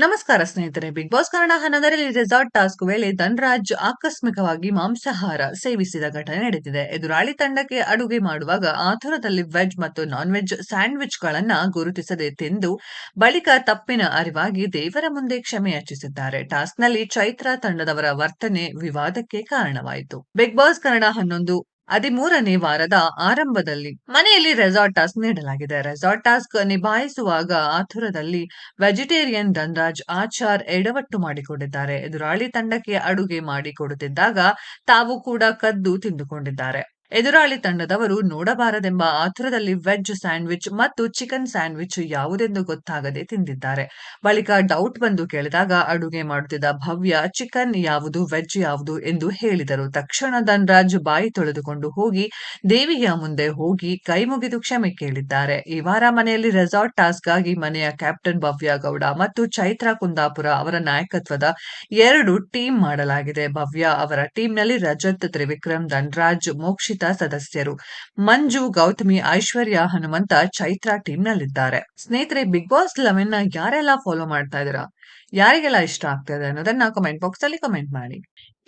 ನಮಸ್ಕಾರ ಸ್ನೇಹಿತರೆ. Big Boss Kannada 11ರಲ್ಲಿ ರೆಸಾರ್ಟ್ ಟಾಸ್ಕ್ ವೇಳೆ ಧನ್ರಾಜ್ ಆಕಸ್ಮಿಕವಾಗಿ ಮಾಂಸಾಹಾರ ಸೇವಿಸಿದ ಘಟನೆ ನಡೆದಿದೆ. ಎದುರಾಳಿ ತಂಡಕ್ಕೆ ಅಡುಗೆ ಮಾಡುವಾಗ ಆತುರದಲ್ಲಿ ವೆಜ್ ಮತ್ತು ನಾನ್ ವೆಜ್ ಸ್ಯಾಂಡ್ವಿಚ್ಗಳನ್ನ ಗುರುತಿಸದೆ ತಿಂದು ಬಳಿಕ ತಪ್ಪಿನ ಅರಿವಾಗಿ ದೇವರ ಮುಂದೆ ಕ್ಷಮೆ ಯಾಚಿಸಿದ್ದಾರೆ. ಟಾಸ್ಕ್ನಲ್ಲಿ ಚೈತ್ರಾ ತಂಡದವರ ವರ್ತನೆ ವಿವಾದಕ್ಕೆ ಕಾರಣವಾಯಿತು. ಬಿಗ್ ಬಾಸ್ ಕನ್ನಡ 11 13ನೇ ವಾರದ ಆರಂಭದಲ್ಲಿ ಮನೆಯಲ್ಲಿ ರೆಸಾರ್ಟ್ ಟಾಸ್ಕ್ ನೀಡಲಾಗಿದೆ. ರೆಸಾರ್ಟ್ ಟಾಸ್ಕ್ ನಿಭಾಯಿಸುವಾಗ ಆತುರದಲ್ಲಿ ವೆಜಿಟೇರಿಯನ್ ಧನ್ರಾಜ್ ಆಚಾರ್ ಎಡವಟ್ಟು ಮಾಡಿಕೊಂಡಿದ್ದಾರೆ. ಎದುರಾಳಿ ತಂಡಕ್ಕೆ ಅಡುಗೆ ಮಾಡಿಕೊಡುತ್ತಿದ್ದಾಗ ತಾವು ಕೂಡ ಕದ್ದು ತಿಂದುಕೊಂಡಿದ್ದಾರೆ. ಎದುರಾಳಿ ತಂಡದವರು ನೋಡಬಾರದೆಂಬ ಆತುರದಲ್ಲಿ ವೆಜ್ ಸ್ಯಾಂಡ್ವಿಚ್ ಮತ್ತು ಚಿಕನ್ ಸ್ಯಾಂಡ್ವಿಚ್ ಯಾವುದೆಂದು ಗೊತ್ತಾಗದೆ ತಿಂದಿದ್ದಾರೆ. ಬಳಿಕ ಡೌಟ್ ಬಂದು ಕೇಳಿದಾಗ ಅಡುಗೆ ಮಾಡುತ್ತಿದ್ದ ಭವ್ಯ ಚಿಕನ್ ಯಾವುದು ವೆಜ್ ಯಾವುದು ಎಂದು ಹೇಳಿದರು. ತಕ್ಷಣ ಧನ್ರಾಜ್ ಬಾಯಿ ತೊಳೆದುಕೊಂಡು ಹೋಗಿ ದೇವಿಯ ಮುಂದೆ ಹೋಗಿ ಕೈ ಮುಗಿದು ಕ್ಷಮೆ ಕೇಳಿದ್ದಾರೆ. ಈ ವಾರ ಮನೆಯಲ್ಲಿ ರೆಸಾರ್ಟ್ ಟಾಸ್ಕ್ ಗಾಗಿ ಮನೆಯ ಕ್ಯಾಪ್ಟನ್ ಭವ್ಯ ಗೌಡ ಮತ್ತು ಚೈತ್ರಾ ಕುಂದಾಪುರ ಅವರ ನಾಯಕತ್ವದ 2 ಟೀಮ್ ಮಾಡಲಾಗಿದೆ. ಭವ್ಯ ಅವರ ಟೀಮ್ನಲ್ಲಿ ರಜತ್, ತ್ರಿವಿಕ್ರಮ್, ಧನ್ರಾಜ್, ಮೋಕ್ಷಿತಾ ಸದಸ್ಯರು, ಮಂಜು, ಗೌತಮಿ, ಐಶ್ವರ್ಯ, ಹನುಮಂತ ಚೈತ್ರಾ ಟೀಮ್ನಲ್ಲಿದ್ದಾರೆ. ಸ್ನೇಹಿತರೆ, ಬಿಗ್ ಬಾಸ್ 11 ಯಾರೆಲ್ಲ ಫಾಲೋ ಮಾಡ್ತಾ ಇದ್ದೀರಾ, ಯಾರಿಗೆಲ್ಲ ಇಷ್ಟ ಆಗ್ತದೆ ಅನ್ನೋದನ್ನ ಕಮೆಂಟ್ ಬಾಕ್ಸ್ ಅಲ್ಲಿ ಕಮೆಂಟ್ ಮಾಡಿ.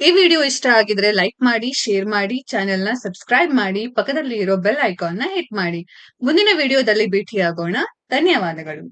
ಈ ವಿಡಿಯೋ ಇಷ್ಟ ಆಗಿದ್ರೆ ಲೈಕ್ ಮಾಡಿ, ಶೇರ್ ಮಾಡಿ, ಚಾನೆಲ್ ನ ಸಬ್ಸ್ಕ್ರೈಬ್ ಮಾಡಿ, ಪಕ್ಕದಲ್ಲಿ ಇರೋ ಬೆಲ್ ಐಕಾನ್ ನ ಹಿಟ್ ಮಾಡಿ. ಮುಂದಿನ ವಿಡಿಯೋದಲ್ಲಿ ಭೇಟಿಯಾಗೋಣ. ಧನ್ಯವಾದಗಳು.